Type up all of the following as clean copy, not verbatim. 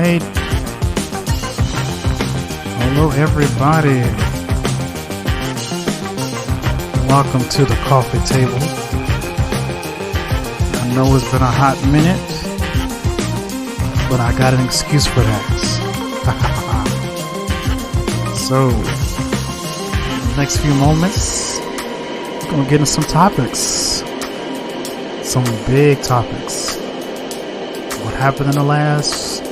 right. Hello, everybody. Welcome to the Koffee Table. I know it's been a hot minute, but I got an excuse for that. So, next few moments, we're going to get into some topics. Some big topics. What happened in the last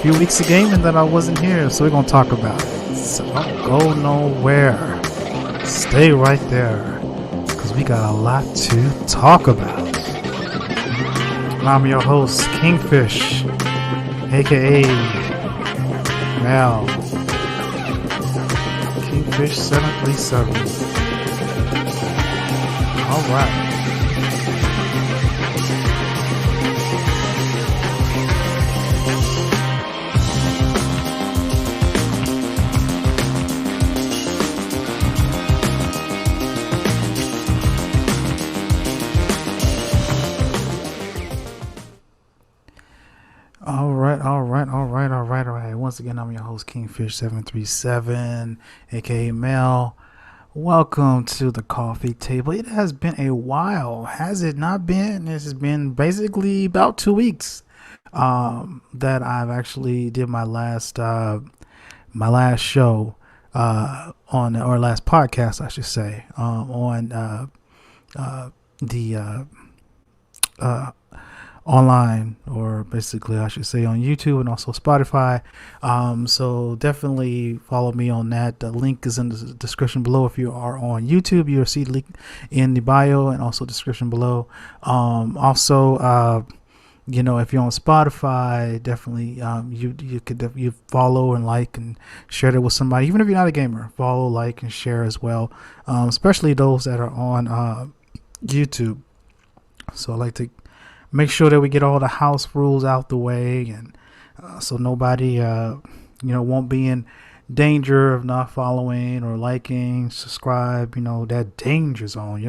few weeks of gaming that I wasn't here, so we're going to talk about it. So don't go nowhere. Stay right there, because we got a lot to talk about. I'm your host, Kingfish, aka Mel. Kingfish2077. Alright. Alright. Once again, I'm your host, Kingfish737, aka Mel. Welcome to the Coffee Table. It has been a while, has it not been? This has been basically about 2 weeks that I've actually did my last show on, or last podcast, I should say, on the online, or basically I should say on YouTube and also Spotify. So definitely follow me on that. The link is in the description below. If you are on YouTube, you'll see the link in the bio and also description below. Also, you know, if you're on Spotify, definitely you could follow and like and share it with somebody. Even if you're not a gamer, follow, like, and share as well. Especially those that are on YouTube. So I like to make sure that we get all the house rules out the way, and so nobody won't be in danger of not following or liking, subscribe, that danger zone,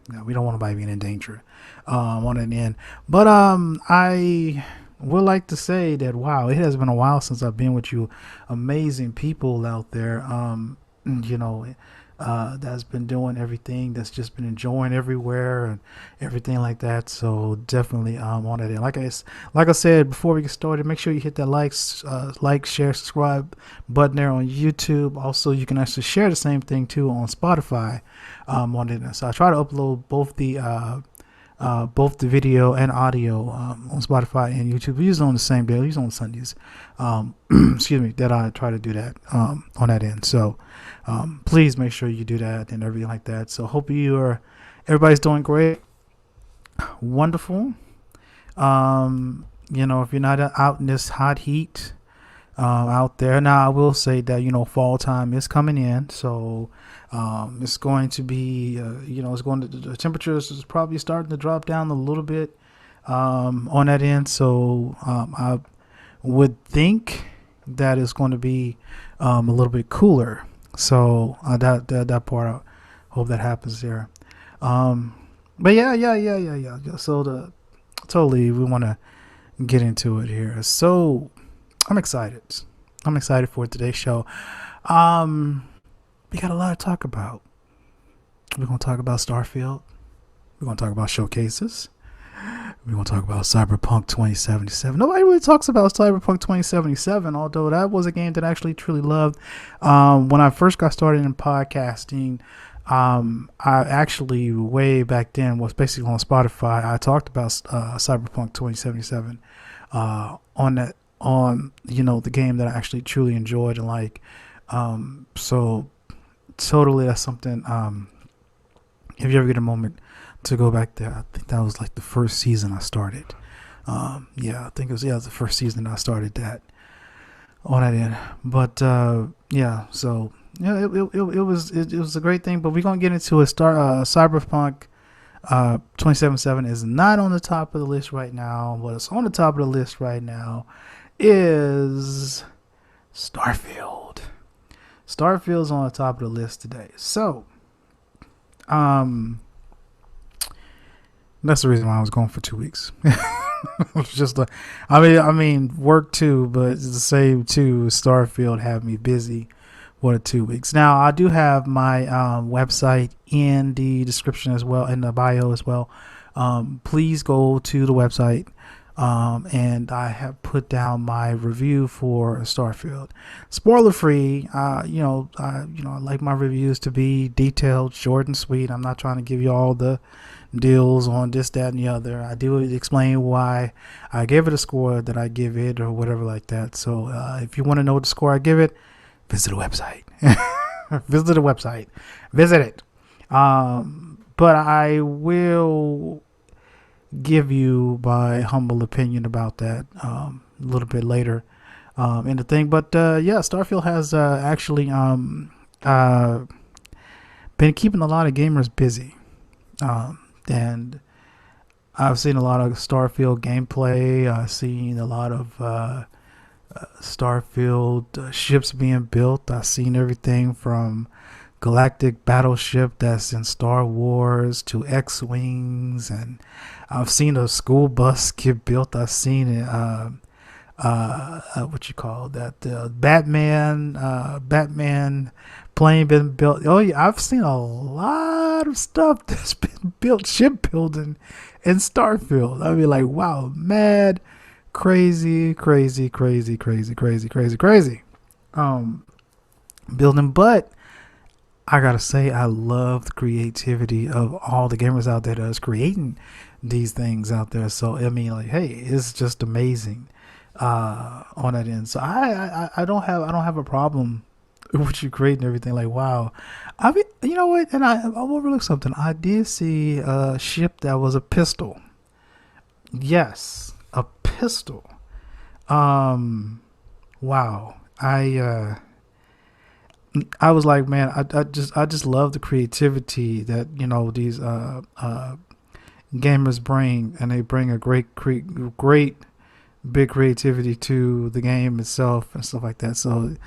No, we don't want nobody being in danger on an end. But I would like to say that, wow, it has been a while since I've been with you amazing people out there, that's been doing everything, that's just been enjoying everywhere and everything like that. So definitely on it. Like I said before we get started, make sure you hit that like, share, subscribe button there on YouTube. Also, you can actually share the same thing too on Spotify on it. So I try to upload both the video and audio on Spotify and YouTube. We use it on the same day. We use it on Sundays. Excuse me, that I try to do that on that end. So please make sure you do that and everything like that. So hope everybody's doing great. Wonderful. If you're not out in this hot heat out there. Now, I will say that, fall time is coming in. So it's going to be, the temperatures is probably starting to drop down a little bit on that end. So I would think that it's going to be a little bit cooler. So that part, I hope that happens there. But yeah. So we want to get into it here. So I'm excited for today's show. We got a lot to talk about. We're going to talk about Starfield. We're going to talk about showcases. We're going to talk about CyberPunk2077. Nobody really talks about CyberPunk2077, although that was a game that I actually truly loved. When I first got started in podcasting, I actually, way back then, was basically on Spotify. I talked about CyberPunk2077 on the game that I actually truly enjoyed and like. So totally, that's something. If you ever get a moment to go back there, I think that was like the first season I started. I think it was the first season I started that on that end. But so it was a great thing. But we're gonna get into it. Cyberpunk 2077 is not on the top of the list right now. What's on the top of the list right now is Starfield. Starfield's on the top of the list today. So, that's the reason why I was gone for 2 weeks. It's just a, I mean, work too, but it's the same too. Starfield had me busy for the 2 weeks. Now I do have my website in the description as well, in the bio as well. Please go to the website. And I have put down my review for Starfield, spoiler free. I like my reviews to be detailed, short and sweet. I'm not trying to give you all the deals on this, that, and the other. I do explain why I gave it a score that I give it, or whatever like that. So if you want to know the score I give it, visit the website. Visit the website. Visit it. But I will give you my humble opinion about that a little bit later in the thing. But yeah, Starfield has actually been keeping a lot of gamers busy. And I've seen a lot of Starfield gameplay. I've seen a lot of Starfield ships being built. I've seen everything from galactic battleship that's in Star Wars to X-Wings, and I've seen a school bus get built. I've seen it, what you call that, Batman plane been built. Oh yeah, I've seen a lot of stuff that's been built, shipbuilding in Starfield. I mean, like, wow, mad, crazy, building. But I gotta say, I love the creativity of all the gamers out there that's creating these things out there. So I mean, like, hey, it's just amazing on that end. So I don't have a problem with you creating everything. Like, wow. I mean, you know what? And I overlooked something. I did see a ship that was a pistol. Yes, a pistol. Wow. I was like, man, I just love the creativity that these gamers bring, and they bring a great big creativity to the game itself and stuff like that. So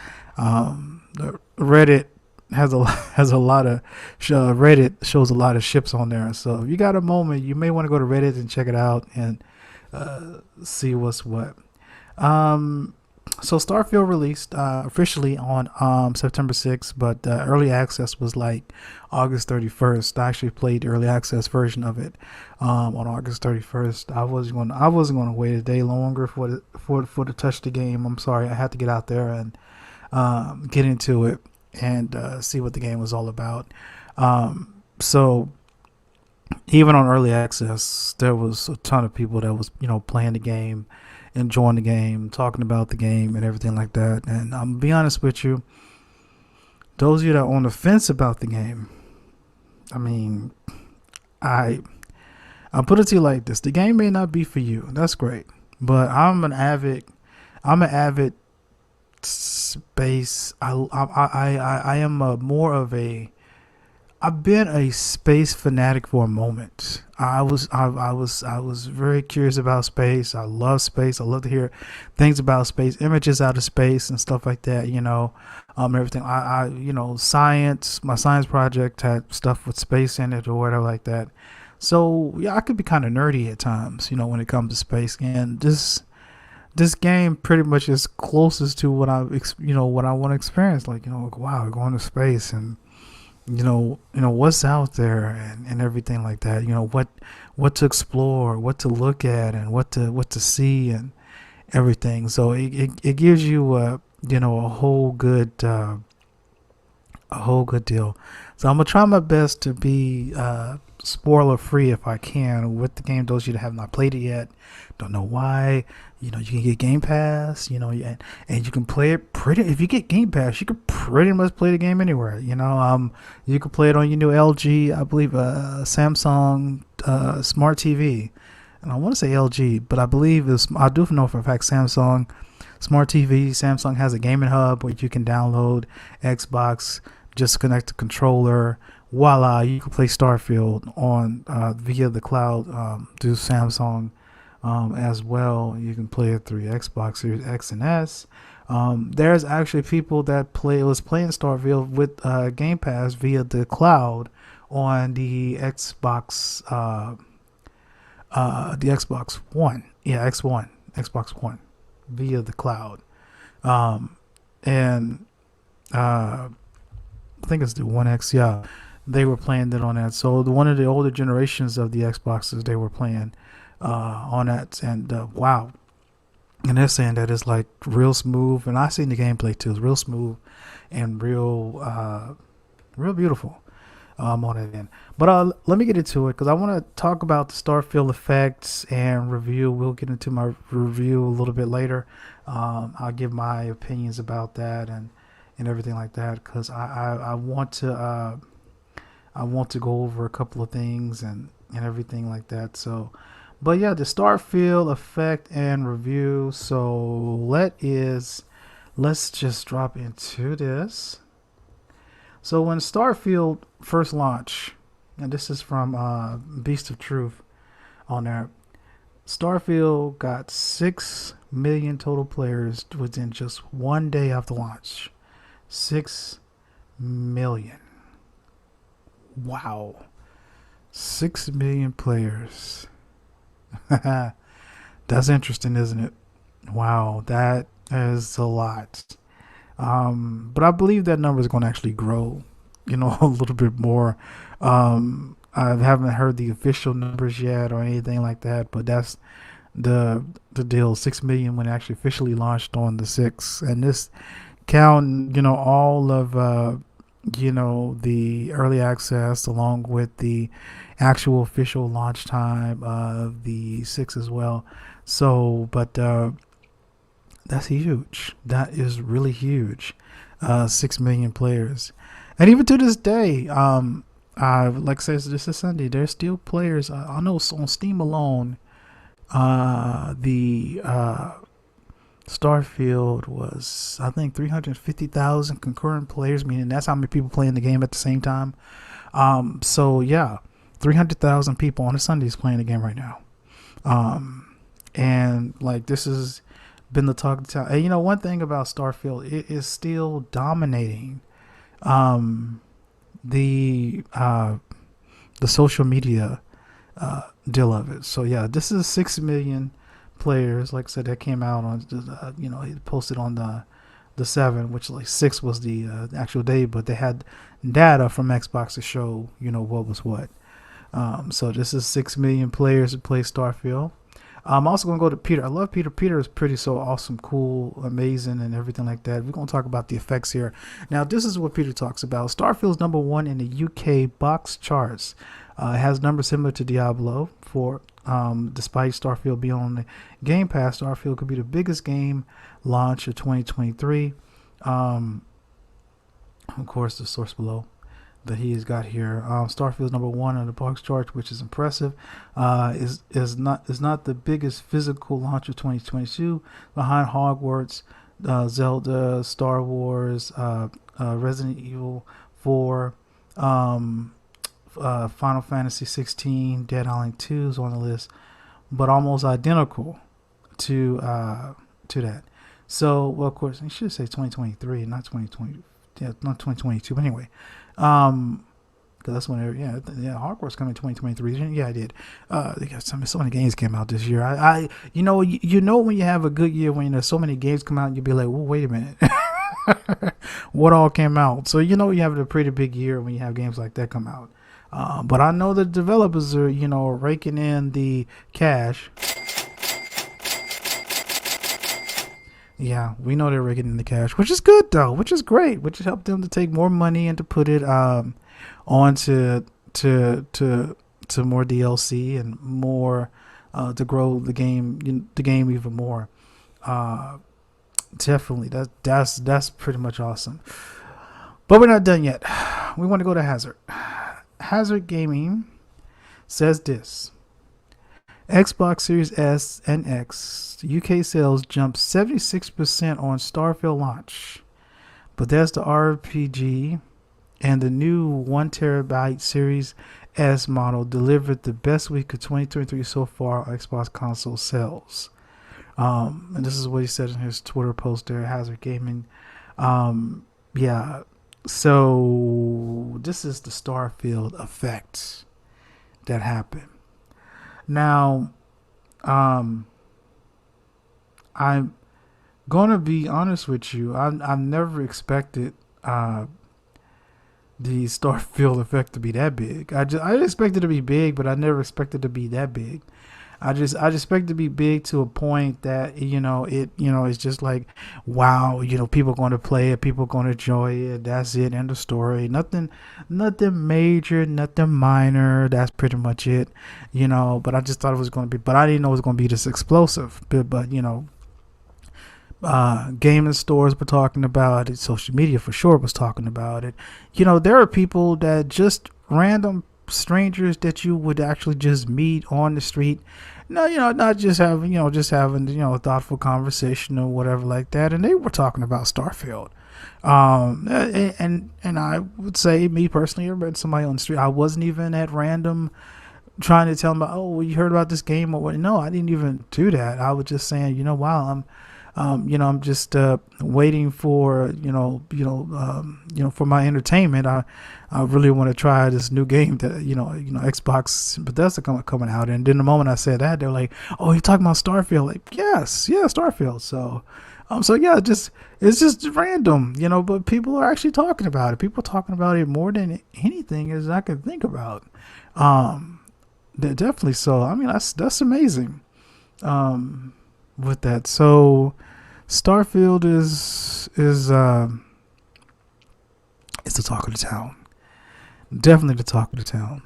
Reddit has a lot of Reddit shows a lot of ships on there. So if you got a moment, you may want to go to Reddit and check it out and see what's what. So Starfield released officially on September 6th, but early access was like August 31st. I actually played the early access version of it on August 31st. I wasn't going to wait a day longer for to touch the game. I'm sorry, I had to get out there and get into it and see what the game was all about. So even on early access, there was a ton of people that was playing the game, enjoying the game, talking about the game and everything like that. And I'm gonna be honest with you, those of you that are on the fence about the game, I mean, I'll put it to you like this: the game may not be for you. That's great, but I'm an avid space. I am more of a. I've been a space fanatic for a moment. I was very curious about space. I love space. I love to hear things about space, images out of space and stuff like that. Everything. Science. My science project had stuff with space in it or whatever like that. So yeah, I could be kind of nerdy at times. When it comes to space, and this game pretty much is closest to what what I want to experience. Like wow, going to space and. What's out there and everything like that. What to explore, what to look at, and what to see and everything. So it gives you a whole good deal. So I'm gonna try my best to be spoiler free if I can with the game. Those of you that have not played it yet, don't know why. You can get Game Pass, and you can play it if you get Game Pass, you can pretty much play the game anywhere. You can play it on your new LG, I believe, Samsung Smart TV. And I want to say LG, but I believe I do know for a fact Samsung Smart TV. Samsung has a gaming hub where you can download Xbox, just connect the controller. Voila, you can play Starfield on via the cloud through Samsung. As well, you can play it through Xbox Series X and S. There's actually people that was playing Starfield with Game Pass via the cloud on the Xbox the Xbox One. Yeah, Xbox One, via the cloud. Um, and I think it's the One X. Yeah, they were playing it on that. So one of the older generations of the Xboxes, they were playing on that, and wow. And they're saying that it's like real smooth, and I seen the gameplay too. It's real smooth and real beautiful on it end. But let me get into it because I want to talk about the Starfield effects and review. We'll get into my review a little bit later. I'll give my opinions about that and everything like that because I want to go over a couple of things and everything like that. So, but yeah, the Starfield effect and review. So let's just drop into this. So when Starfield first launched, and this is from Beast of Truth on there, Starfield got 6 million total players within just one day after launch. 6 million. Wow. 6 million players. That's interesting, isn't it? Wow, that is a lot. But I believe that number is going to actually grow, a little bit more. I haven't heard the official numbers yet or anything like that, but that's the deal. 6 million when it actually officially launched on the 6th, and this count, all of the early access along with the actual official launch time of the 6 as well. So, but that's huge. That is really huge. 6 million players, and even to this day, like I said, this is Sunday. There's still players. I know on Steam alone, the Starfield was, I think, 350,000 concurrent players, meaning that's how many people playing the game at the same time. So yeah, 300,000 people on a Sunday is playing the game right now. And like this has been the talk of the town. And one thing about Starfield, it is still dominating the social media deal of it. So yeah, this is 6 million players. Like I said, that came out on he posted on the 7, which like 6 was the actual day, but they had data from Xbox to show what was what. So this is 6 million players that play Starfield. I'm also going to go to Peter. I love Peter. Peter is pretty so awesome, cool, amazing, and everything like that. We're going to talk about the effects here. Now, this is what Peter talks about. Starfield's #1 in the UK box charts. It has numbers similar to Diablo 4. Despite Starfield being on the Game Pass, Starfield could be the biggest game launch of 2023. Of course, the source below that he has got here. Starfield's #1 on the box chart, which is impressive. Is not the biggest physical launch of 2022, behind Hogwarts, Zelda, Star Wars, Resident Evil 4, Final Fantasy 16, Dead Island 2 is on the list, but almost identical to that. So, well, of course, you should say 2023, not 2020. Yeah, not 2022. But anyway, because that's when Hogwarts coming in 2023. Yeah, I did. They got so many games came out this year. You know when you have a good year when there's so many games come out, you'll be like, well, wait a minute. What all came out? So you have a pretty big year when you have games like that come out. But I know the developers are, raking in the cash. Yeah, we know they're raking in the cash, which is good though, which is great, which helped them to take more money and to put it on to more DLC and more to grow the game even more. Definitely, that's pretty much awesome. But we're not done yet. We want to go to Hazard. Hazard Gaming says this. Xbox Series S and X UK sales jumped 76% on Starfield launch. Bethesda RPG and the new 1TB Series S model delivered the best week of 2023 so far on Xbox console sales. And this is what he said in his Twitter post there, Hazard Gaming. Yeah, so this is the Starfield effect that happened. Now, um, I'm gonna be honest with you. I've never expected uh, the Starfield effect to be that big. I expected it to be big, but I never expected it to be that big. I just expect it to be big to a point that it's just like, wow, people going to play it, people going to enjoy it. That's it, end of story. Nothing major, nothing minor. That's pretty much it. But I just thought it was going to be, but I didn't know it was going to be this explosive. But gaming stores were talking about it. Social media for sure was talking about it. There are people that just random strangers that you would actually just meet on the street. No, not just having, a thoughtful conversation or whatever like that. And they were talking about Starfield. And I would say, me personally, I read somebody on the street. I wasn't even at random trying to tell them about, oh, well, you heard about this game or what? No, I didn't even do that. I was just saying, wow, I'm just waiting for for my entertainment. I really want to try this new game that Xbox Bethesda coming out. And then the moment I said that, they're like, "Oh, you're talking about Starfield?" Like, yes, yeah, Starfield. So yeah, it's just random, But people are actually talking about it. People are talking about it more than anything as I can think about. Definitely. So I mean, that's amazing. With that, so Starfield is the talk of the town. Definitely the talk of the town.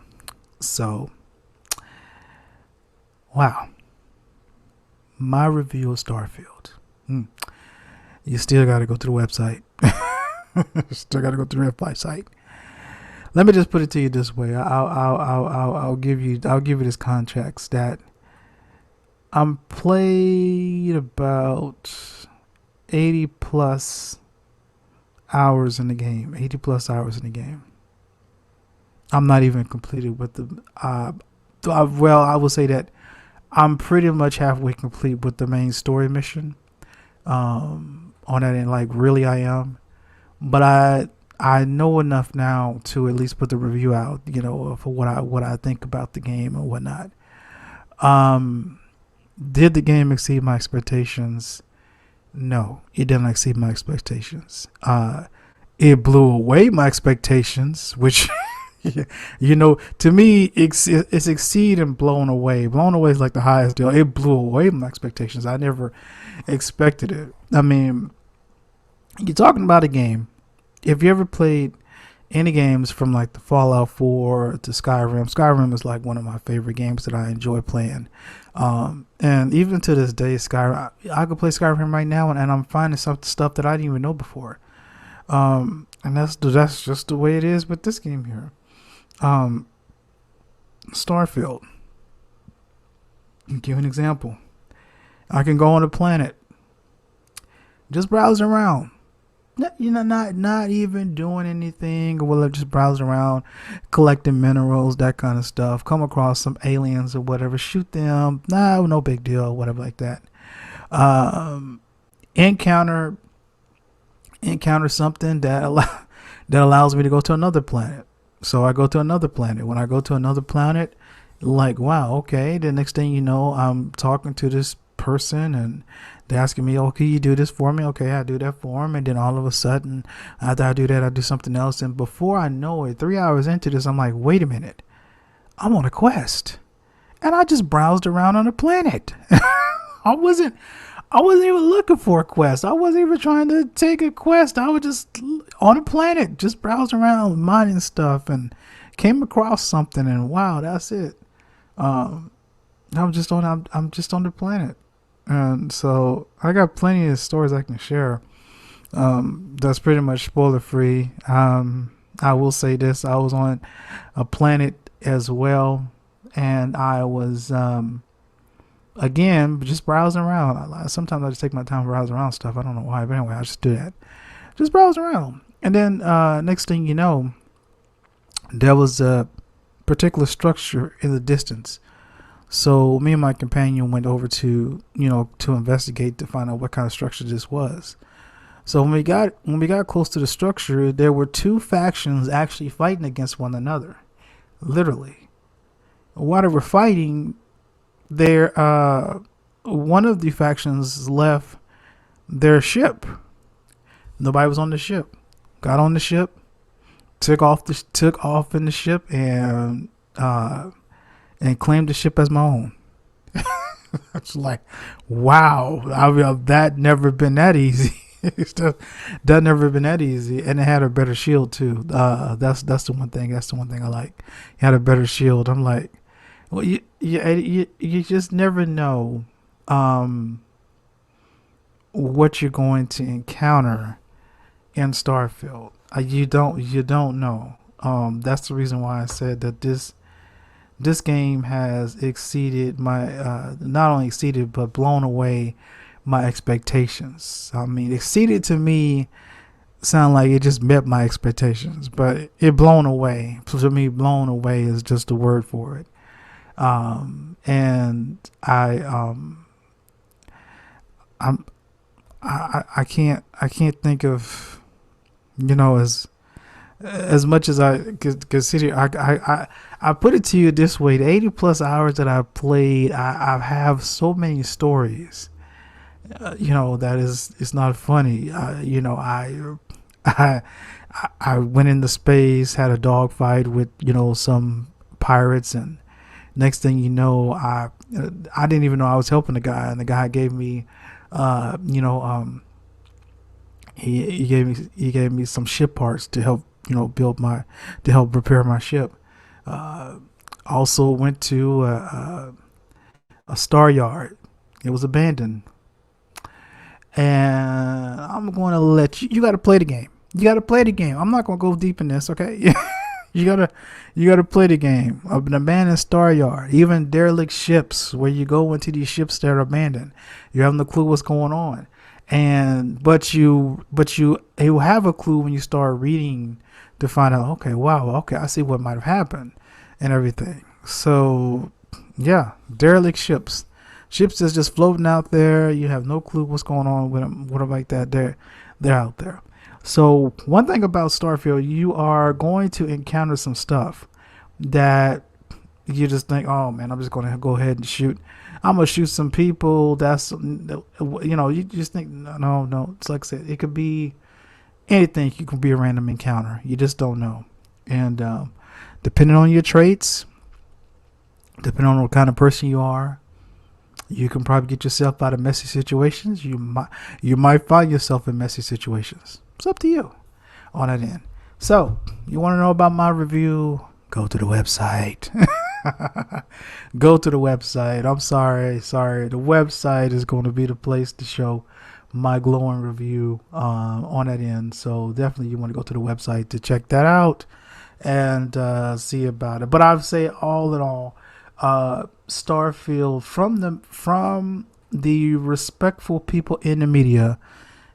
So, wow. My review of Starfield. You still got to go to the website. Still got to go to the website. Let me just put it to you this way. I'll give you this context that I'm played about 80 plus hours in the game. 80 plus hours in the game. I'm not even completed with the. Well, I will say that I'm pretty much halfway complete with the main story mission. On that end, like really, I am. But I know enough now to at least put the review out. For what I think about the game and whatnot. Did the game exceed my expectations? No, it didn't exceed my expectations. It blew away my expectations, which, to me, it's exceed and blown away. Blown away is like the highest deal. It blew away my expectations. I never expected it. I mean, you're talking about a game. If you ever played any games from like the Fallout 4 to Skyrim is like one of my favorite games that I enjoy playing. And even to this day, Skyrim, I could play Skyrim right now, and I'm finding some stuff that I didn't even know before. And that's just the way it is with this game here. Starfield. I'll give you an example. I can go on a planet, just browse around. Not even doing anything, or just browse around, collecting minerals, that kind of stuff. Come across some aliens or whatever, shoot them. No big deal, whatever like that. Encounter something that allows me to go to another planet. So I go to another planet. When I go to another planet, like, wow, okay. The next thing you know, I'm talking to this person and they're asking me, oh, can you do this for me? Okay, I do that for them. And then all of a sudden, after I do that, I do something else. And before I know it, 3 hours into this, I'm like, wait a minute. I'm on a quest. And I just browsed around on a planet. I wasn't even looking for a quest. I wasn't even trying to take a quest. I was just on a planet, just browsing around, mining stuff, and came across something. And wow, that's it. I'm just on the planet. And so I got plenty of stories I can share. That's pretty much spoiler free. I will say this: I was on a planet as well, and I was again just browsing around. Sometimes I just take my time browsing around stuff. I don't know why, but anyway, I just do that. Just browse around, and then next thing you know, there was a particular structure in the distance. So me and my companion went over to investigate to find out what kind of structure this was. So when we got close to the structure, there were two factions actually fighting against one another. Literally. While they were fighting, their one of the factions left their ship. Nobody was on the ship. Got on the ship, took off in the ship, and claimed the ship as my own. It's like, wow, that never been that easy. That never been that easy, and it had a better shield too. That's the one thing. That's the one thing I like. It had a better shield. I'm like, well, you just never know what you're going to encounter in Starfield. You don't know. That's the reason why I said that this game has exceeded my not only exceeded but blown away my expectations. I mean, exceeded to me sound like it just met my expectations, but it blown away. So to me, blown away is just the word for it. And I can't think of, as much as I consider. I put it to you this way: the 80 plus hours that I've played, I have so many stories. That it's not funny. I went into space, had a dogfight with some pirates, and next thing you know, I didn't even know I was helping the guy, and the guy gave me, he gave me some ship parts to help to help repair my ship. Also went to a star yard. It was abandoned, and I'm going to let you. You got to play the game. You got to play the game. I'm not going to go deep in this, okay? You gotta play the game. An abandoned star yard, even derelict ships, where you go into these ships that are abandoned. You have no clue what's going on, but you have a clue when you start reading to find out. Okay, wow, okay, I see what might have happened and everything. So yeah, derelict ships that's just floating out there. You have no clue what's going on with them like that. They're out there. So one thing about Starfield, you are going to encounter some stuff that you just think, oh man, I'm just going to go ahead and shoot. I'm going to shoot some people. You just think, no. It's like I said, it could be anything. It could be a random encounter. You just don't know. And depending on your traits, depending on what kind of person you are, you can probably get yourself out of messy situations. You might find yourself in messy situations. It's up to you on that end. So, you want to know about my review? Go to the website. Go to the website. I'm sorry. The website is going to be the place to show my glowing review on that end. So, definitely you want to go to the website to check that out and see about it. But I would say all in all, Starfield, from the respectful people in the media,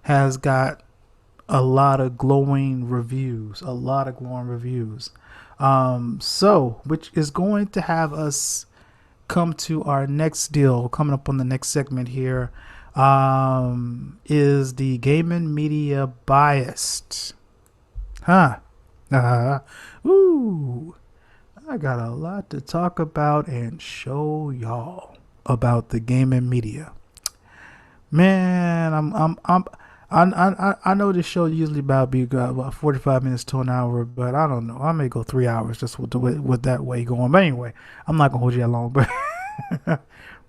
has got a lot of glowing reviews. So which is going to have us come to our next deal coming up on the next segment here, is the gaming media biased. Ooh, I got a lot to talk about and show y'all about the gaming media. Man, I know this show usually about 45 minutes to an hour, but I don't know. I may go 3 hours just with that way going. But anyway, I'm not gonna hold you that long.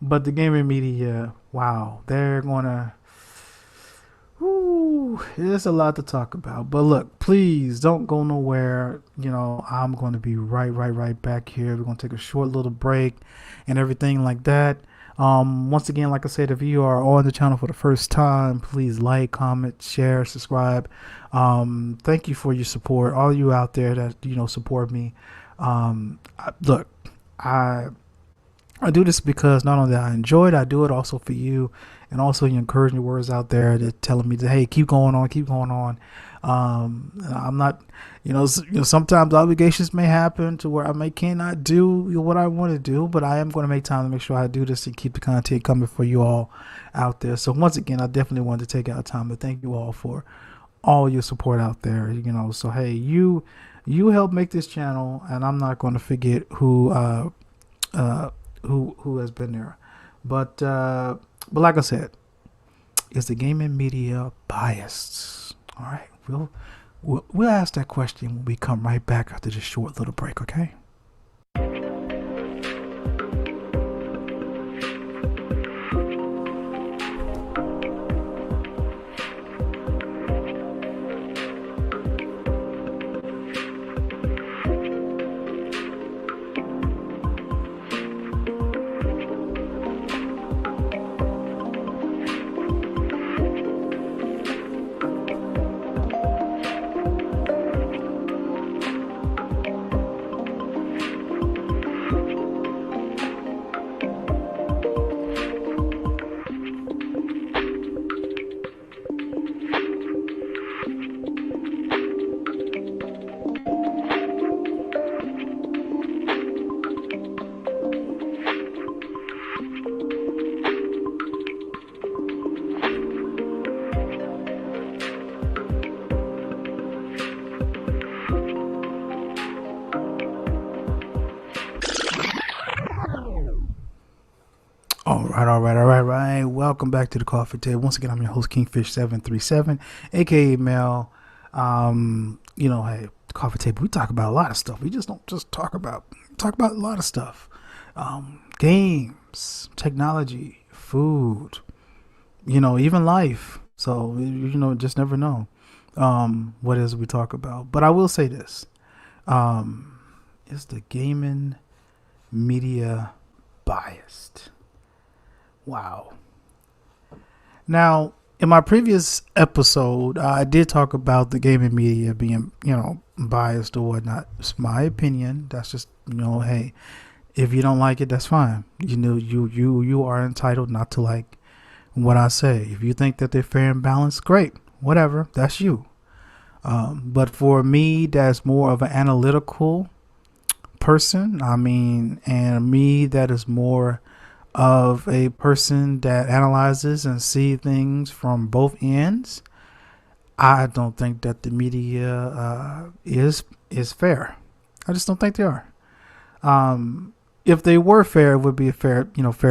But the gaming media, wow, they're gonna. There's a lot to talk about. But look, please don't go nowhere. I'm going to be right back here. We're going to take a short little break and everything like that. Once again, like I said, if you are on the channel for the first time, please like, comment, share, subscribe. Thank you for your support. All you out there that, support me. Look, I do this because not only that I enjoy it, I do it also for you, and also you encouraging words out there that telling me that, hey, keep going on. I'm not, sometimes obligations may happen to where I cannot do what I want to do, but I am going to make time to make sure I do this and keep the content coming for you all out there. So once again, I definitely wanted to take out time to thank you all for all your support out there. So hey, you help make this channel, and I'm not going to forget who has been there. But like I said, is the gaming media biased? All right, we'll ask that question when we come right back after this short little break. Okay. All right. Welcome back to the Coffee Table. Once again, I'm your host, Kingfish737, aka Mel. Hey, the Coffee Table. We talk about a lot of stuff. We just don't just talk about a lot of stuff. Games, technology, food. Even life. So just never know. What is we talk about? But I will say this: is the gaming media biased? Wow. Now, in my previous episode, I did talk about the gaming media being, biased or whatnot. It's my opinion. That's just, hey, if you don't like it, that's fine. You are entitled not to like what I say. If you think that they're fair and balanced, great. Whatever. That's you. But for me, that's more of an analytical person. And me, that is more of a person that analyzes and see things from both ends. I don't think that the media is fair. I just don't think they are. If they were fair, it would be a fair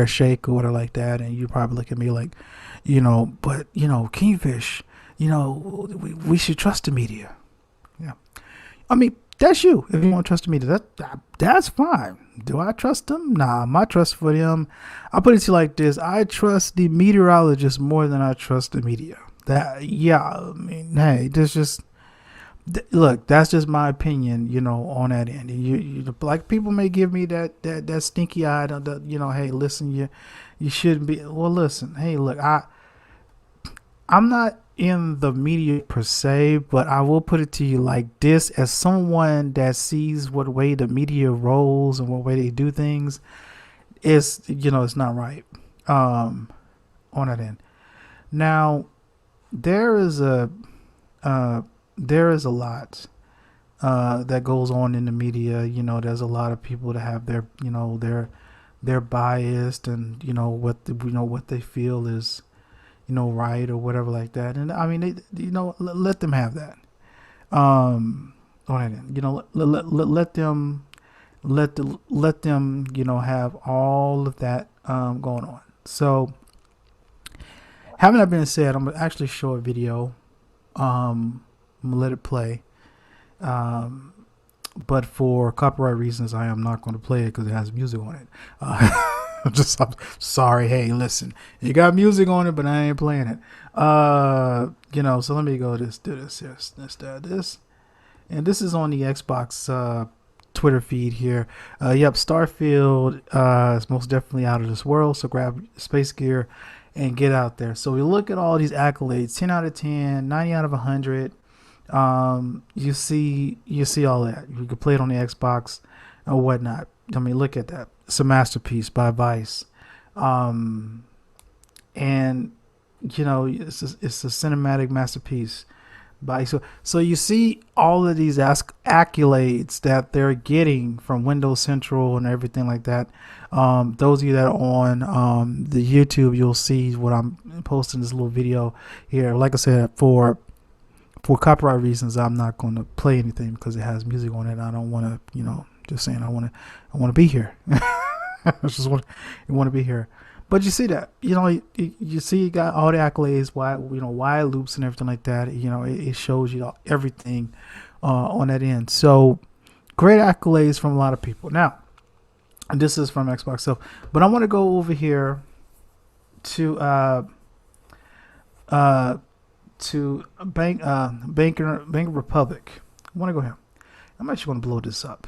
shake or whatever like that. And you probably look at me like, but Kingfish, we should trust the media. Yeah, that's you. If you want to trust the media, that's fine. Do I trust them? Nah, my trust for them, I'll put it to you like this: I trust the meteorologists more than I trust the media. Hey, look. That's just my opinion, on that end. You like people may give me that stinky eye. Hey, listen, you shouldn't be. Well, listen, hey, look, I'm not in the media per se, but I will put it to you like this: as someone that sees what way the media rolls and what way they do things, it's not right on that end. Now there is a lot that goes on in the media. There's a lot of people that have they're biased, and what they feel is right or whatever like that. And let them have that. Let them have all of that going on. So, having that being said, I'm gonna actually show a video. I'm gonna let it play. But for copyright reasons, I am not going to play it because it has music on it. I'm sorry. Hey, listen, you got music on it, but I ain't playing it. So let me go do this here. This. And this is on the Xbox Twitter feed here. Starfield is most definitely out of this world. So grab space gear and get out there. So we look at all these accolades: 10 out of 10, 90 out of 100. You see all that. You can play it on the Xbox or whatnot. Look at that. It's a masterpiece by Vice. And it's a cinematic masterpiece by so you see all of these accolades that they're getting from Windows Central and everything like that. Those of you that are on the YouTube, you'll see what I'm posting, this little video here. Like I said, for copyright reasons, I'm not going to play anything because it has music on it. I don't want to, just saying, I want to be here. It's just you want to be here. But you see that, you see, you got all the accolades, why, why loops and everything like that. It shows you everything on that end. So great accolades from a lot of people. Now, this is from Xbox itself, but I want to go over here to Bank Republic. I want to go here. I'm actually going to blow this up.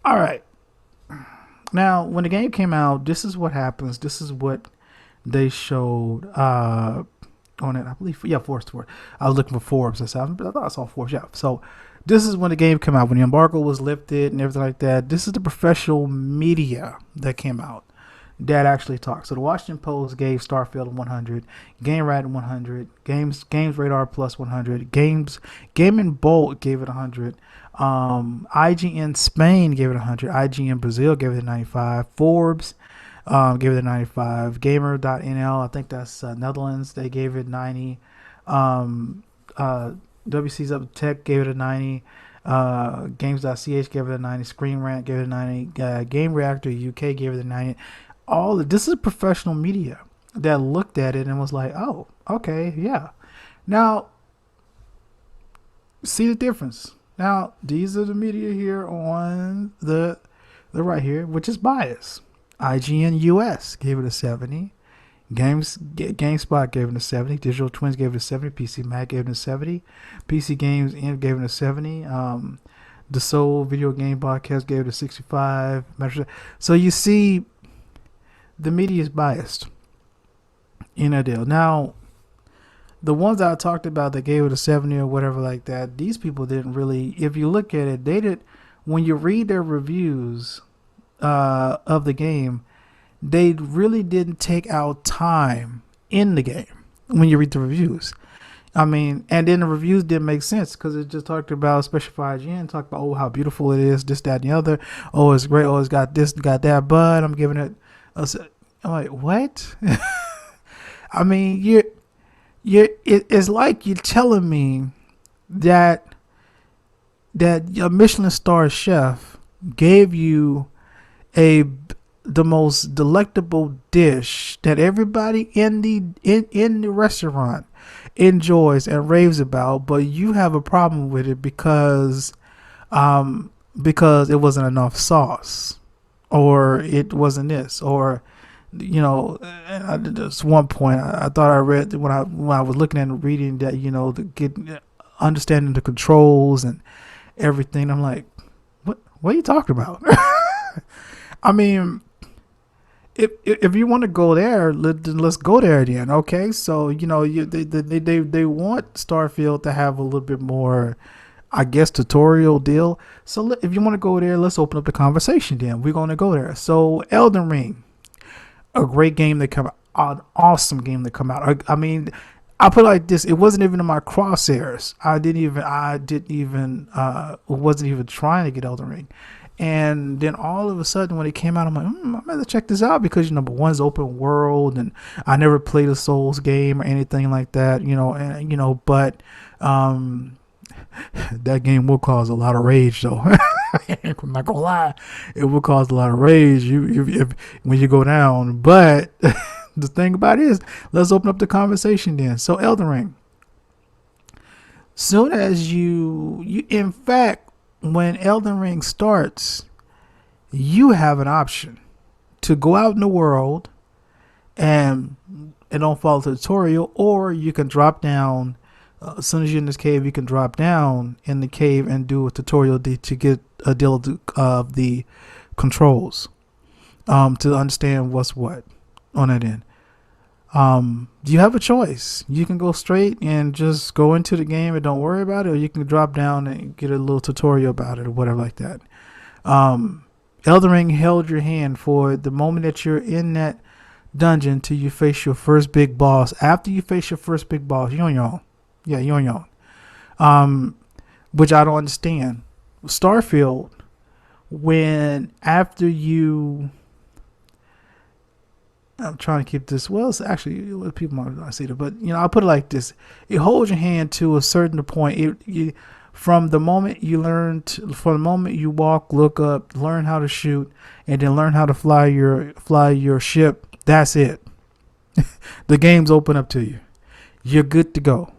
All right. Now, when the game came out, this is what happens. This is what they showed on it. I believe, Forbes. I was looking for Forbes. I thought I saw Forbes. Yeah. So this is when the game came out, when the embargo was lifted and everything like that. This is the professional media that came out that actually talked. So the Washington Post gave Starfield 100, Game Radar 100, Games Radar Plus 100, Gaming Bolt gave it 100, IGN Spain gave it 100, IGN Brazil gave it a 95, Forbes gave it a 95, Gamer.nl, I think that's Netherlands, they gave it 90, WC's Up Tech gave it a 90, Games.ch gave it a 90, Screen Rant gave it a 90, Game Reactor UK gave it a 90. This is professional media that looked at it and was like, oh, okay, yeah. Now, see the difference. Now, these are the media here on the right here, which is biased. IGN US gave it a 70. GameSpot gave it a 70. Digital Twins gave it a 70. PC Mag gave it a 70. PC Games Inc. gave it a 70. The Soul Video Game Podcast gave it a 65. So you see, the media is biased in a deal. Now, the ones that I talked about that gave it a 70 or whatever like that, these people didn't really, if you look at it, they did, when you read their reviews of the game, they really didn't take out time in the game when you read the reviews. I mean, and then the reviews didn't make sense because it just talked about, especially for IGN, talked about, oh, how beautiful it is, this, that, and the other. Oh, it's great. Oh, it's got this, got that, but I'm giving it. I'm like, what? I mean, it's like you're telling me that a Michelin star chef gave you the most delectable dish that everybody in the restaurant enjoys and raves about, but you have a problem with it because it wasn't enough sauce, or it wasn't this, or there's one point I thought I read when I was looking at and reading that, to get understanding the controls and everything. I'm like, what are you talking about? I mean, if you want to go there, let's go there then. Okay, so they want Starfield to have a little bit more, I guess, tutorial deal. So if you want to go there, let's open up the conversation then. We're going to go there. So Elden Ring, a great game that come out, an awesome game that come out. I mean, I put it like this: it wasn't even in my crosshairs. I wasn't even trying to get Elden Ring. And then all of a sudden, when it came out, I'm like, I'm gonna check this out because number one's open world, and I never played a Souls game or anything like that, but that game will cause a lot of rage, though. I'm not gonna lie, it will cause a lot of rage when you go down. But the thing about it is, let's open up the conversation then. So Elden Ring, soon as you in fact, when Elden Ring starts, you have an option to go out in the world and don't follow the tutorial, or you can drop down. As soon as you're in this cave, you can drop down in the cave and do a tutorial to get a deal of the controls, to understand what's what on that end. You have a choice. You can go straight and just go into the game and don't worry about it, or you can drop down and get a little tutorial about it or whatever like that. Elden Ring held your hand for the moment that you're in that dungeon till you face your first big boss. After you face your first big boss, you're on your own. Yeah, you're on your own. Which I don't understand. Starfield, when after you, I'm trying to keep this. Well, it's actually, people might not see it, but I'll put it like this: it holds your hand to a certain point. from the moment from the moment you walk, look up, learn how to shoot, and then learn how to fly your ship. That's it. The game's open up to you. You're good to go.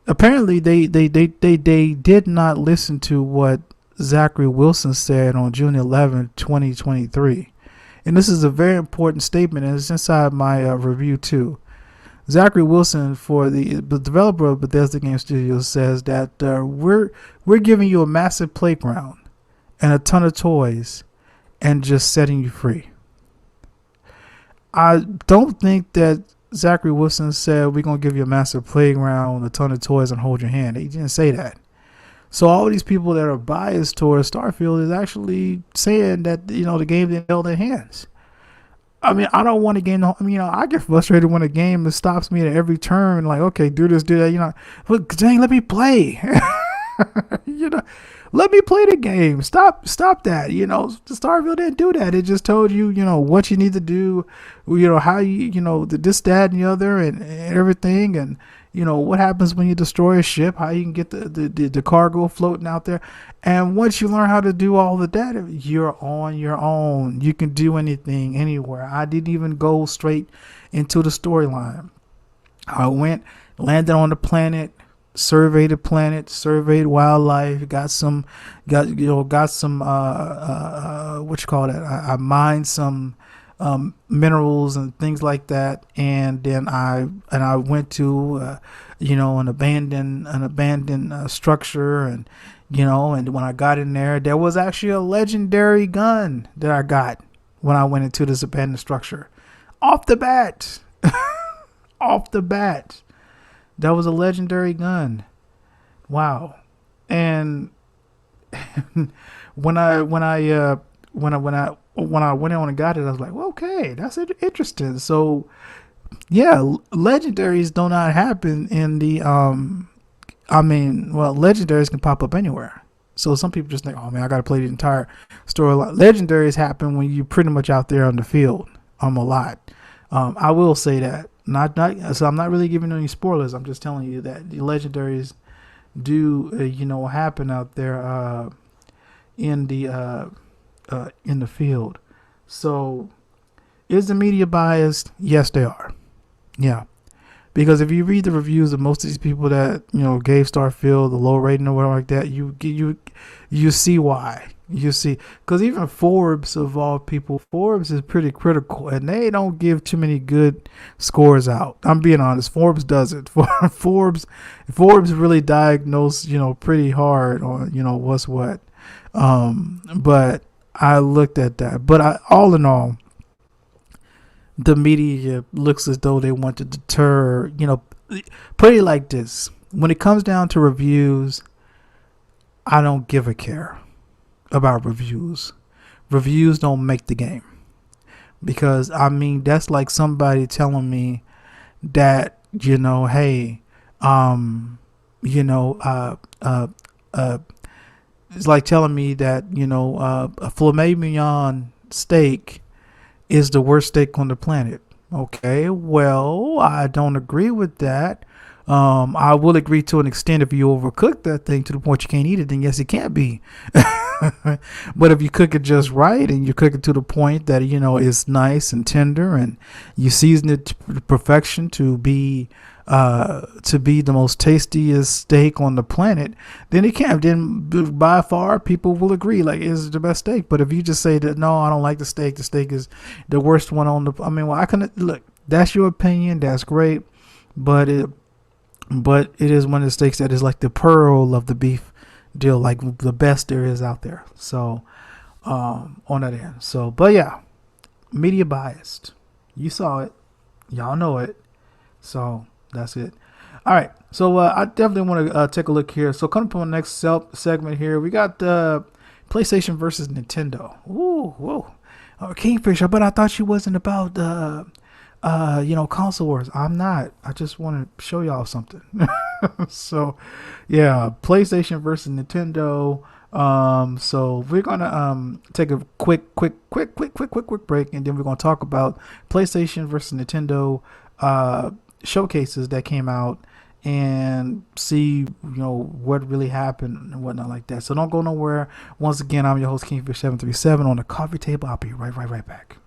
Apparently, they did not listen to what Zachary Wilson said on June 11, 2023. And this is a very important statement, and it's inside my review too. Zachary Wilson, for the developer of Bethesda Game Studios, says that we're giving you a massive playground and a ton of toys and just setting you free. I don't think that Zachary Wilson said we're going to give you a massive playground, a ton of toys, and hold your hand. He didn't say that. So all these people that are biased towards Starfield is actually saying that, the game didn't hold their hands. I mean, I don't want a game. I get frustrated when a game stops me at every turn. Like, okay, do this, do that. But dang, let me play. Let me play the game. Stop that. Starfield didn't do that. It just told you, what you need to do. How you, this, that, and the other, and everything, and what happens when you destroy a ship. How you can get the cargo floating out there. And once you learn how to do all of that, you're on your own. You can do anything, anywhere. I didn't even go straight into the storyline. I went, landed on the planet, surveyed the planet, surveyed wildlife, got some what you call that? I mined some minerals and things like that, and then I went to an abandoned structure, and and when I got in there was actually a legendary gun that I got when I went into this abandoned structure. Off the bat. That was a legendary gun. Wow. And when I went on and got it, I was like, well, okay, that's interesting. So yeah, legendaries do not happen in the legendaries can pop up anywhere. So some people just think, oh man, I gotta play the entire storyline. Legendaries happen when you're pretty much out there on the field a lot. I will say that. So I'm not really giving any spoilers. I'm just telling you that the legendaries do happen out there in the field. So is the media biased? Yes, they are. Yeah, because if you read the reviews of most of these people that gave Starfield the low rating or whatever like that, you see why. You see, because even Forbes, of all people, Forbes is pretty critical, and they don't give too many good scores out. I'm being honest. Forbes doesn't. Forbes really diagnose, pretty hard on, what's what. But I looked at that. But all in all, the media looks as though they want to deter, put it like this. When it comes down to reviews, I don't give a care about reviews. Reviews don't make the game, because that's like somebody telling me that hey, it's like telling me that a filet mignon steak is the worst steak on the planet. Okay, well, I don't agree with that. I will agree to an extent. If you overcook that thing to the point you can't eat it, then yes, it can be. But if you cook it just right, and you cook it to the point that it's nice and tender, and you season it to perfection to be the most tastiest steak on the planet, then it can. Then by far, people will agree like it's the best steak. But if you just say that no, I don't like the steak is the worst one on the. I can look. That's your opinion. That's great, but it is one of the steaks that is like the pearl of the beef deal, like the best there is out there. So on that end. So, but yeah, media biased. You saw it, y'all know it. So that's it. All right. So I definitely want to take a look here. So coming up on the next segment here, we got PlayStation versus Nintendo. Ooh, whoa, Kingfisher. But I thought she wasn't about console wars. I'm not. I just want to show y'all something. So yeah, PlayStation versus Nintendo. So we're gonna take a quick break, and then we're gonna talk about PlayStation versus Nintendo showcases that came out and see, what really happened and whatnot like that. So don't go nowhere. Once again, I'm your host, Kingfish737 on the coffee table. I'll be right back.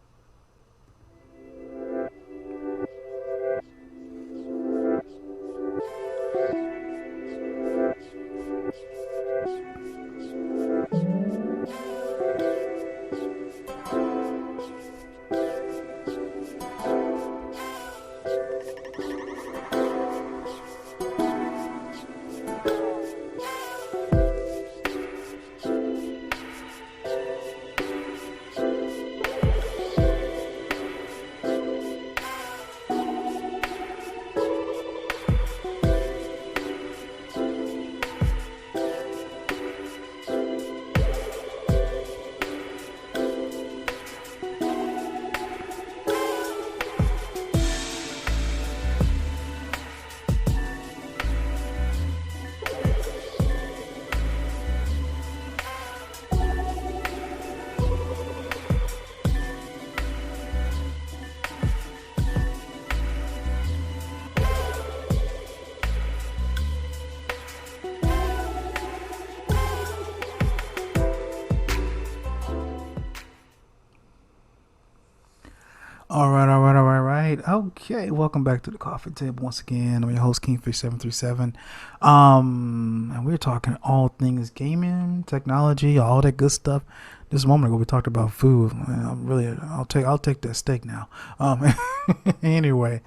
All right. Okay, welcome back to the coffee table once again. I'm your host, Kingfish737. And we're talking all things gaming, technology, all that good stuff. Just a moment ago, we talked about food. I'll take that steak now. Anyway,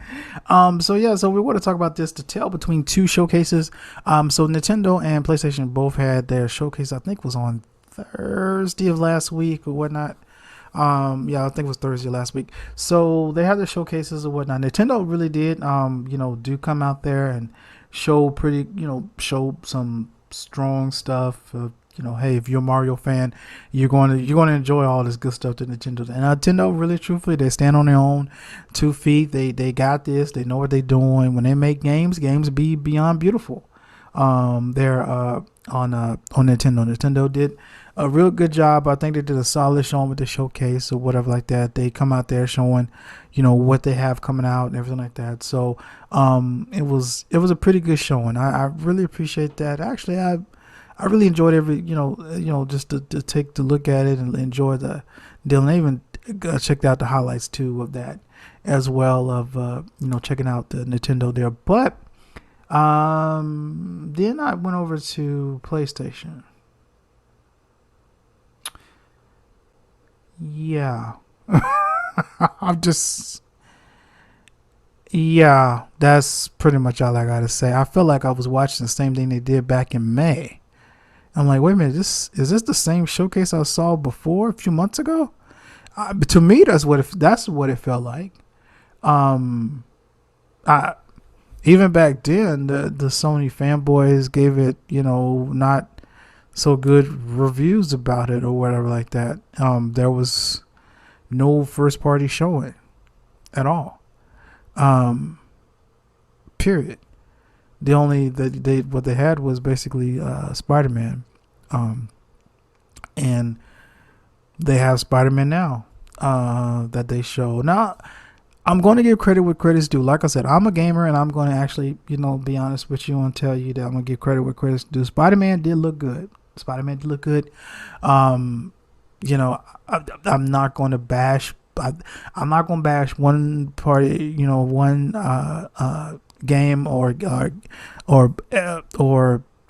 so we want to talk about this, the tale between two showcases. So Nintendo and PlayStation both had their showcase. I think was on Thursday of last week or whatnot. I think it was Thursday last week. So they had their showcases or whatnot. Nintendo really did, do come out there and show show some strong stuff. Hey, if you're a Mario fan, you're going to enjoy all this good stuff that Nintendo. And Nintendo, really, truthfully, they stand on their own 2 feet. They got this. They know what they're doing. When they make games be beyond beautiful. They're on Nintendo. Nintendo did a real good job. I think they did a solid showing with the showcase or whatever like that. They come out there showing, what they have coming out and everything like that. So it was a pretty good showing. I really appreciate that. Actually, I really enjoyed every just to take to look at it and enjoy the deal. And I even checked out the highlights too of that as well of checking out the Nintendo there. But then I went over to PlayStation. Yeah. That's pretty much all I gotta say. I feel like I was watching the same thing they did back in May. I'm like, wait a minute, is this the same showcase I saw before a few months ago? But to me, that's what it felt like. I Even back then, the Sony fanboys gave it, not so good reviews about it or whatever like that. There was no first party showing at all. Period. The only what they had was basically Spider-Man, and they have Spider-Man now that they show. Now, I'm going to give credit where credit's due. Like I said, I'm a gamer, and I'm going to actually, be honest with you and tell you that I'm going to give credit where credit's due. Spider-Man did look good. I'm not going to bash. I'm not going to bash one party, one game or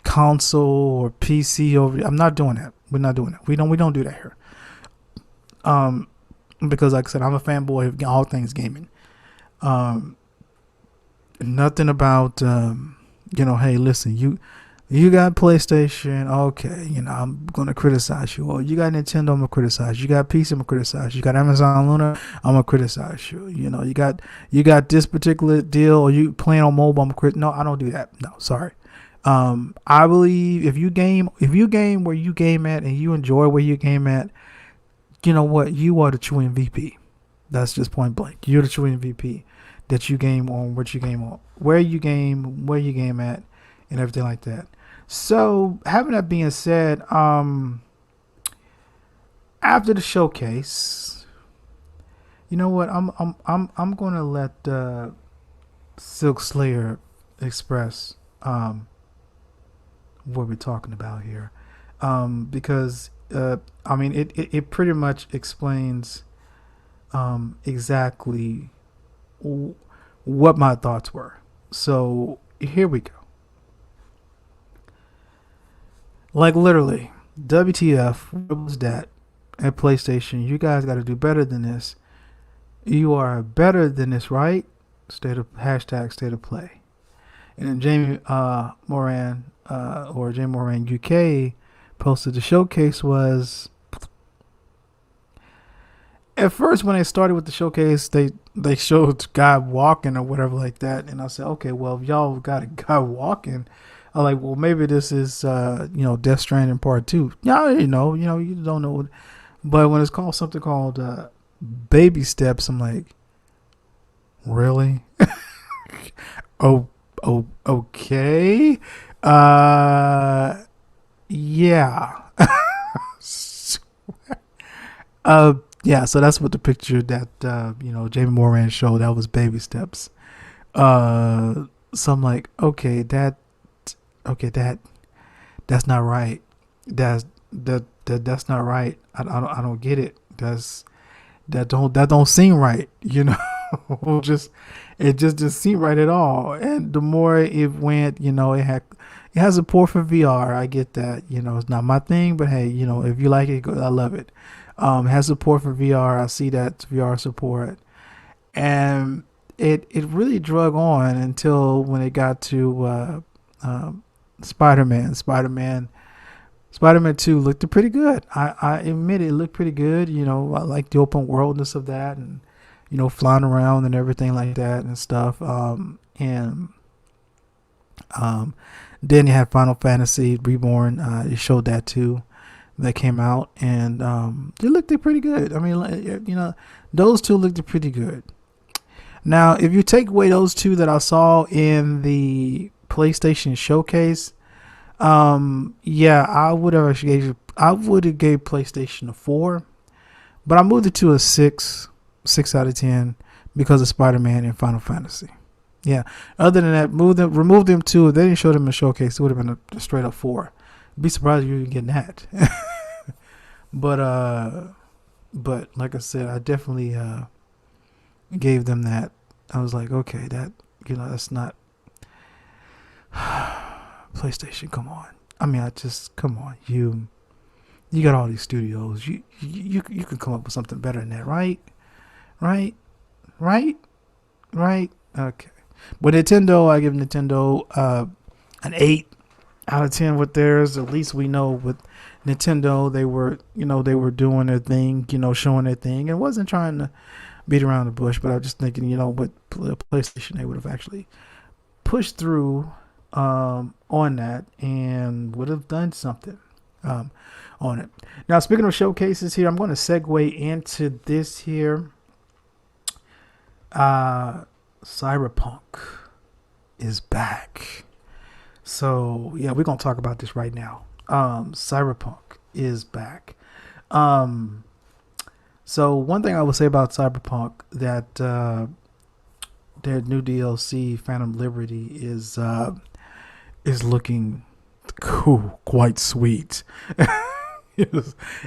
console or PC over. I'm not doing that. We're not doing that. We don't do that here. Because like I said, I'm a fanboy of all things gaming. Nothing about hey, listen, you got PlayStation, okay, I'm gonna criticize you. Or you got Nintendo, I'm gonna criticize you. You got PC, I'm gonna criticize you. You got Amazon Luna, I'm gonna criticize you. You got this particular deal, or you playing on mobile, I'm gonna no, I don't do that. No, sorry. I believe if you game where you game at and you enjoy where you game at, you know what? You are the true MVP. That's just point blank. You're the true MVP. That you game on, what you game on, where you game at, and everything like that. So, having that being said, after the showcase, you know what? I'm gonna let Silk Slayer express what we're talking about here, because I mean it pretty much explains exactly what my thoughts were. So here we go. Like literally, WTF? What was that? At PlayStation, you guys got to do better than this. You are better than this, right? State of hashtag state of play. And then Jamie Moran or Jamie Moran UK posted the showcase was at first when they started with the showcase they showed guy walking or whatever like that, and I said, okay, well if y'all got a guy walking, I'm like, well maybe this is Death Stranding Part 2. Yeah, you don't know, but when it's called something called baby steps, I'm like, really? Okay. Yeah. Yeah, so that's what the picture that Jamie Moran showed. That was baby steps. So I'm like, okay, that's not right. That's not right. I don't get it. That don't seem right. It just didn't seem right at all. And the more it went, it has support for VR. I get that. It's not my thing, but hey, if you like it, I love it. It has support for VR. I see that VR support, and it really drug on until when it got to Spider-Man. Spider-Man 2 looked pretty good. I admit it looked pretty good. I like the open worldness of that, and flying around and everything like that and stuff. And then you have Final Fantasy Reborn. It showed that too. That came out, and they looked pretty good. I mean, those two looked pretty good. Now, if you take away those two that I saw in the PlayStation Showcase, I would have gave PlayStation a 4, but I moved it to a 6 out of 10 because of Spider-Man and Final Fantasy. Yeah. Other than that, remove them two. If they didn't show them in the showcase, it would have been a straight up 4. Be surprised if you didn't get that. But like I said, I definitely gave them that. I was like, okay, that's not PlayStation. Come on. I mean, come on. You got all these studios. You can come up with something better than that, right? Right. Okay. But Nintendo, I give Nintendo an 8 out of 10 with theirs. At least we know with Nintendo they were doing their thing, showing their thing, and wasn't trying to beat around the bush. But I was just thinking, with PlayStation, they would have actually pushed through on that and would have done something on it. Now, speaking of showcases here, I'm going to segue into this here. Cyberpunk is back. So yeah, we're gonna talk about this right now. Cyberpunk is back. So one thing I will say about Cyberpunk that their new DLC Phantom Liberty is looking cool, quite sweet. It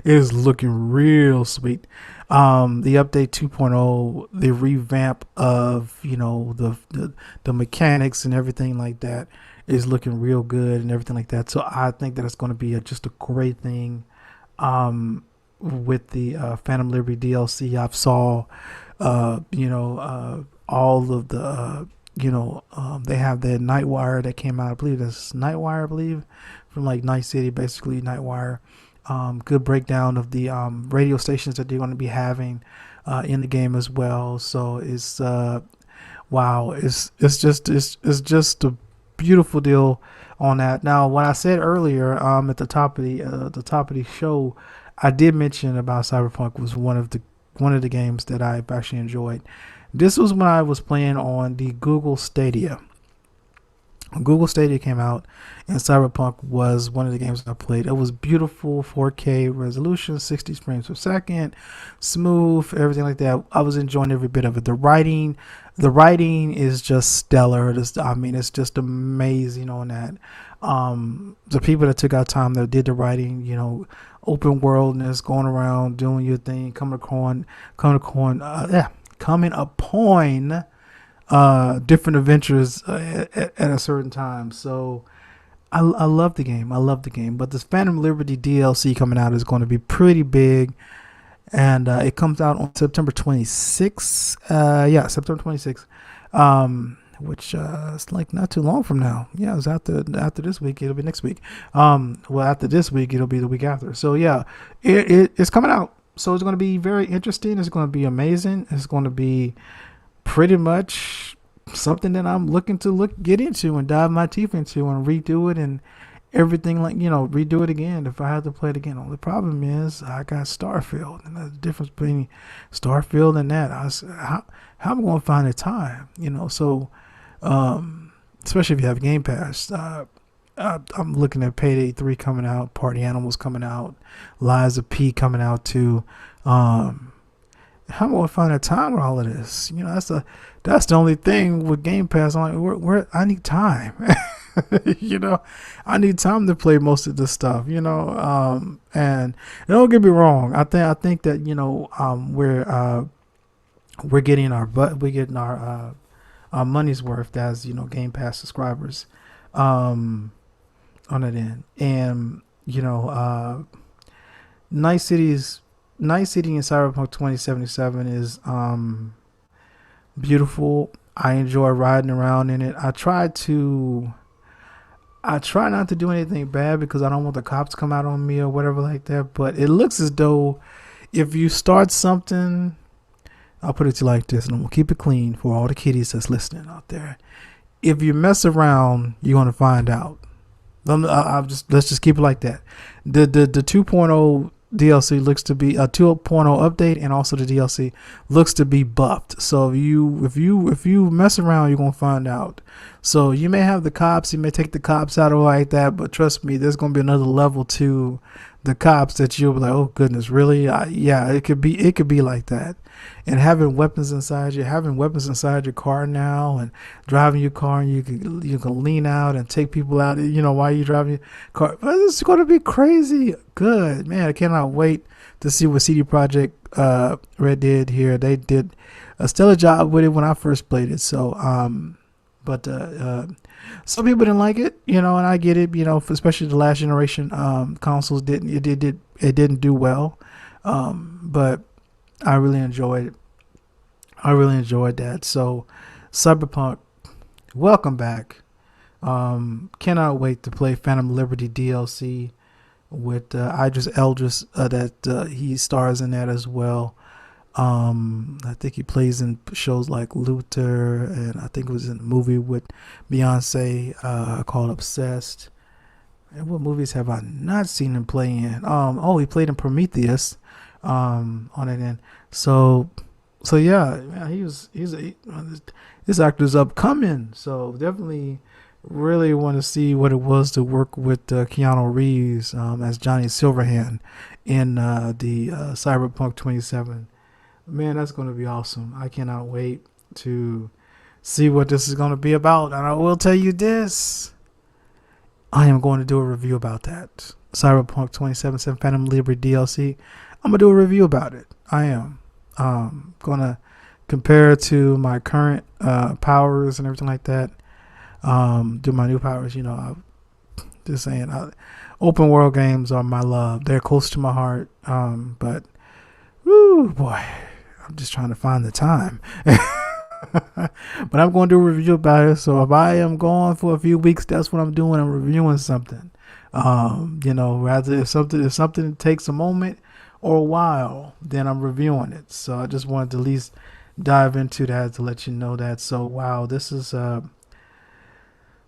is looking real sweet. The update 2.0, the revamp of the mechanics and everything like that is looking real good and everything like that. So I think that it's going to be just a great thing. With the Phantom Liberty DLC, I've saw all of the they have the Nightwire that came out. I believe that's Nightwire. From like Night City, basically Nightwire. Good breakdown of the radio stations that they're going to be having in the game as well. So it's wow, it's just a beautiful deal on that. Now, what I said earlier at the top of the show, I did mention about Cyberpunk was one of the games that I actually enjoyed. This was when I was playing on the Google Stadia. Google Stadia came out, and Cyberpunk was one of the games I played. It was beautiful, 4K resolution, 60 frames per second, smooth, everything like that. I was enjoying every bit of it. The writing is just stellar. It's just amazing on that. The people that took out time that did the writing, open worldness, going around doing your thing, coming upon different adventures at a certain time. So I love the game. I love the game. But this Phantom Liberty DLC coming out is going to be pretty big. And it comes out on September 26th. September 26th. Which is like not too long from now. Yeah, it's after this week. It'll be next week. After this week, it'll be the week after. So yeah, it's coming out. So it's going to be very interesting. It's going to be amazing. It's going to be pretty much something that I'm looking to get into and dive my teeth into and redo it and everything, redo it again if I have to play it again. The problem is I got Starfield, and the difference between Starfield and that, how am I going to find the time? So especially if you have Game Pass. I'm looking at Payday 3 coming out, Party Animals coming out, Lies of P coming out too. How am I gonna find a time with all of this? That's the only thing with Game Pass. I'm like, where I need time. I need time to play most of this stuff. And don't get me wrong. I think that we're getting our money's worth as Game Pass subscribers on that end. And Night City in Cyberpunk 2077 is beautiful. I enjoy riding around in it. I try not to do anything bad because I don't want the cops to come out on me or whatever like that. But it looks as though if you start something, I'll put it to you like this, and I'm gonna keep it clean for all the kiddies that's listening out there. If you mess around, you're gonna find out. Let's just keep it like that. The 2.0 DLC looks to be a 2.0 update, and also the DLC looks to be buffed. So if you mess around, you're gonna find out. So you may have the cops, you may take the cops out or like that, but trust me, there's gonna be another level to the cops that you'll be like, oh goodness, really? Yeah, it could be like that. And having weapons inside your car now, and driving your car, and you can lean out and take people out, while you're driving your car. This is going to be crazy good, man. I cannot wait to see what CD Projekt Red did here. They did a stellar job with it when I first played it. So, but some people didn't like it, and I get it, especially the last generation consoles didn't do well, but I really enjoyed it. I really enjoyed that. So, Cyberpunk, welcome back. Cannot wait to play Phantom Liberty DLC with Idris Eldris. That he stars in that as well. I think he plays in shows like Luther, and I think it was in a movie with Beyonce called Obsessed. And what movies have I not seen him play in? He played in Prometheus on it end. So yeah, man, this actor's upcoming. So definitely really want to see what it was to work with Keanu Reeves as Johnny Silverhand in the Cyberpunk 27. Man, that's going to be awesome. I cannot wait to see what this is going to be about. And I will tell you this, I am going to do a review about that. Cyberpunk 2077 Phantom Liberty DLC. I'm going to do a review about it. I am. Going to compare it to my current powers and everything like that. Do my new powers. I'm just saying, open world games are my love. They're close to my heart. But, woo, boy, I'm just trying to find the time. But I'm going to do a review about it. So if I am gone for a few weeks, that's what I'm doing. I'm reviewing something. Rather if something takes a moment or a while, then I'm reviewing it. So I just wanted to at least dive into that to let you know that. So wow, this is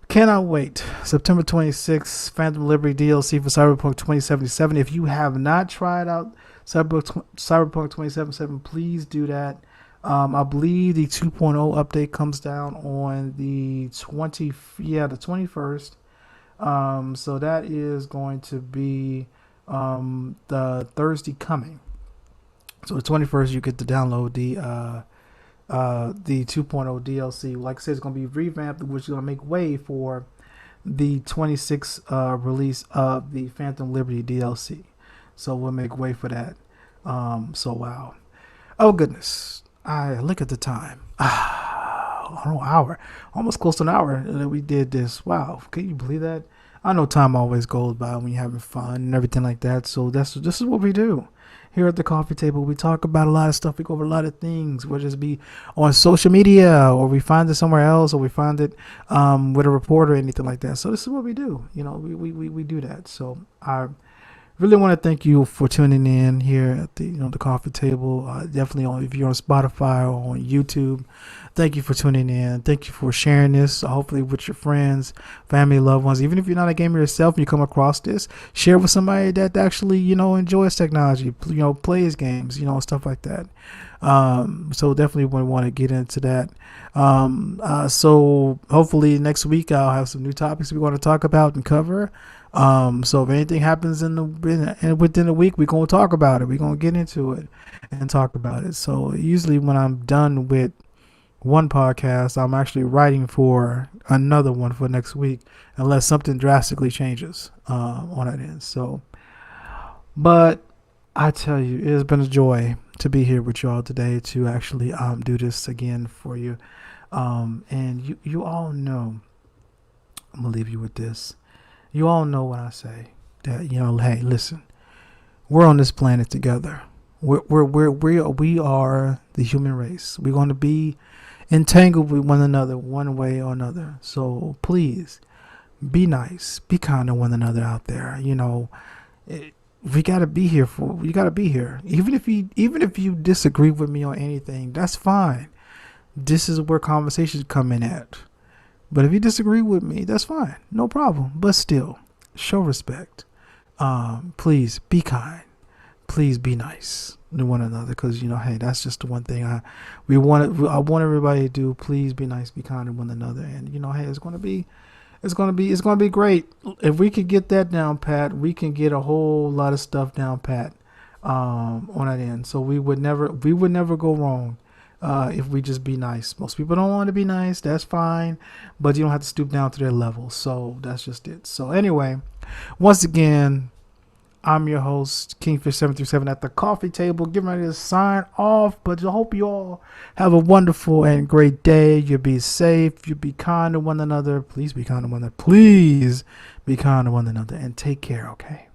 cannot wait. September 26th, Phantom Liberty DLC for Cyberpunk 2077. If you have not tried out Cyberpunk 2077, please do that. I believe the 2.0 update comes down on the 21st. So that is going to be the Thursday coming. So the 21st, you get to download the 2.0 DLC. Like I said, it's going to be revamped, which is going to make way for the 26th release of the Phantom Liberty DLC. So we'll make way for that. So wow. Oh goodness. I look at the time. An hour, almost close to an hour that we did this. Wow, can you believe that? I know time always goes by when you're having fun and everything like that. So this is what we do here at the coffee table. We talk about a lot of stuff. We go over a lot of things, whether it be on social media or we find it somewhere else or we find it with a report or anything like that. So this is what we do. You know, we do that. So I really want to thank you for tuning in here at the the coffee table. Definitely if you're on Spotify or on YouTube, thank you for tuning in. Thank you for sharing this. Hopefully with your friends, family, loved ones. Even if you're not a gamer yourself and you come across this, share with somebody that actually enjoys technology. Plays games. Stuff like that. So definitely want to get into that. So hopefully next week I'll have some new topics we want to talk about and cover. So if anything happens within a week, we're going to talk about it. We're going to get into it and talk about it. So usually when I'm done with one podcast, I'm actually writing for another one for next week, unless something drastically changes on that end. So, but I tell you, it has been a joy to be here with y'all today to actually do this again for you. And you all know, I'm going to leave you with this. You all know when I say that, hey, listen, we're on this planet together. We are the human race. We're going to be entangled with one another one way or another. So please be nice, be kind to one another out there. We got to be here you got to be here. Even if you disagree with me on anything, that's fine. This is where conversations come in at. But if you disagree with me, that's fine. No problem. But still, show respect. Please be kind. Please be nice to one another. Because, hey, that's just the one thing I want everybody to do. Please be nice, be kind to one another. And, hey, it's going to be great. If we could get that down pat, we can get a whole lot of stuff down pat on that end. So we would never go wrong. If we just be nice. Most people don't want to be nice. That's fine. But you don't have to stoop down to their level. So that's just it. So anyway, once again, I'm your host, Kingfish737 at the coffee table. Getting ready to sign off. But I hope you all have a wonderful and great day. You be safe. You be kind to one another. Please be kind to one another. Please be kind to one another. And take care, okay?